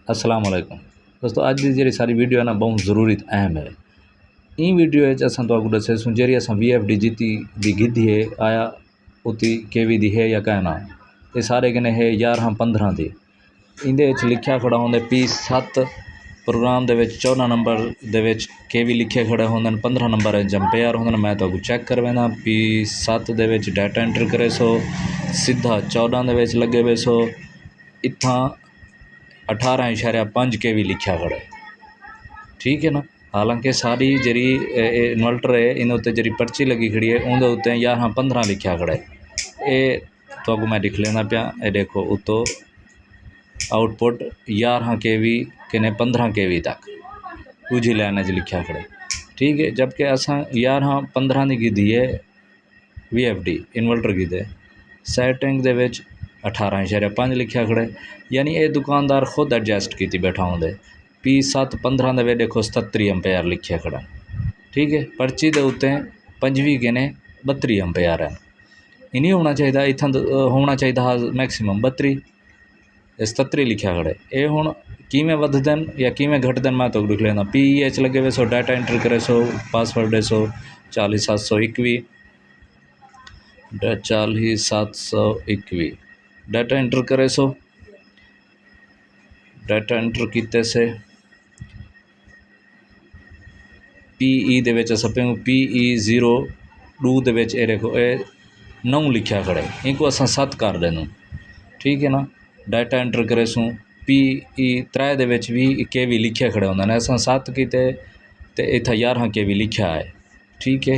अस्सलाम वालेकुम दोस्तों, अज की जी सारी वीडियो है ना बहुत ज़रूरी अहम है। इन वीडियो असां तो दसेसूँ जी असां VFD जीती दी गिद्धी है आया उती केवी दी है या कहना ये सारे कने है 11-15 दी इंदे लिखा खड़ा होंगे P7 प्रोग्राम 14 नंबर केवी लिखे खड़े होंगे 15 नंबर जंपेयर होंगे। मैं तो चैक कर वेना P7 डाटा एंटर करे सो सीधा 14 लगे वे सो इत्थां 18.5 केवी लिखा खड़ा है। ठीक है ना। हालांकि सारी जी इन्वर्टर है इन उत्ते जी पर्ची लगी खड़ी है उनके उत्ते 11-15 लिखा खड़ा है। ये तो मैं लिख लेना पाया ये देखो उतो आउटपुट 11 केवी किने 15 केवी तक दूजी लाइन लिखा खड़ा है। ठीक है, जबकि असा 11-15 की गिद्धी है VFD इन्वर्टर गिद्धे सैटिंग दे 18.5 लिखा खड़ा है। यानी ये दुकानदार खुद एडजस्ट की बैठा होंगे। P7 15 दे देखो 77 एम्पेयर लिखे खड़ा। ठीक है, पर्ची के उत्ते 25 किने 32 एम्पेयर है। इन्हीं होना चाहिए इतना होना चाहिए मैक्सीमम 32 77 लिखा खड़ा है। ये हुण किवें वधदन या किवें घटदन मैं तो लिख लेना PEH लगे वे सो डाटा एंटर करे सो पासवर्ड है सो 40721 40721 डाटा एंटर करे सो डाटा एंटर किते से PE दे विच असां पियूं PE02 दे विच ये देखो ये 9 लिखा खड़ा है इनको असां 7 कर देनूं। ठीक है ना। डाटा एंटर करे सूँ PE3 दे विच भी केवी लिखे खड़े होंगे ने असां 7 कीते ते इत्थे 11 केवी लिखा है। ठीक है,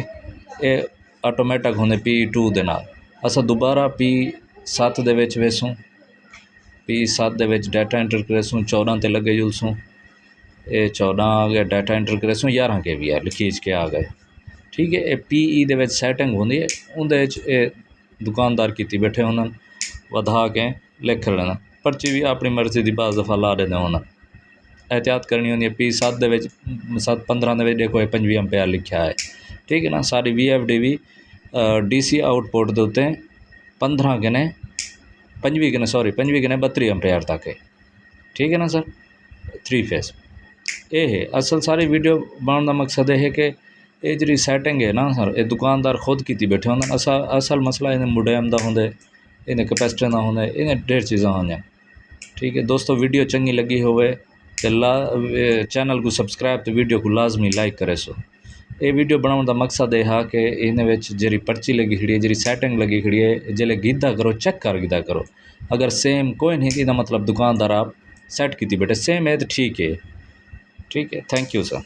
ये ऑटोमैटिक होंगे PE2 दे नाल असां दोबारा P7 दे विच वेसूँ P7 दे विच डाटा एंटर करे सूँ 14 ते लगे जुलसूँ ये 14 आ गया डाटा एंटर करे सूँ 11 केवी है खींच के आ गए। ठीक है, ये PE दे विच सैटिंग होंदी है उहदे दुकानदार की बैठे होंगे वधा के लिख लेना पर्ची भी अपनी मर्जी की बाज़ दफ़ा ला देते होना। एहतियात करनी होंगी P7 15 देखो 25 एम्पेयर लिखा है। ठीक है ना। सारी VFD भी DC आउटपुट के उत्ते 15 किने 25 किने 32 एम्पेयर तक है। ठीक है ना सर, 3 फेस ये है असल सारी वीडियो बनाने का मकसद है कि ये जी सैटिंग है ना सर ये दुकानदार खुद की बैठे होंगे। असल मसला इन्हें मोडेम का होंगे इन्हें कैपेसिटर का होंगे इन्हें ढेर चीज़ा होंगे। ठीक है दोस्तों, वीडियो चंगी लगी होवे तो चैनल को सब्सक्राइब तो वीडियो को लाजमी लाइक करे सो। ये वीडियो बनाने का मकसद यह है कि इन जी पर्ची लगी खड़ी है जी सैटिंग लगी खड़ी है जिले गिद्धा करो चेक कर गिद्धा करो अगर सेम कोई नहीं थी मतलब दुकानदार आप सेट की बैठे सेम है तो ठीक है। ठीक है, थैंक यू सर।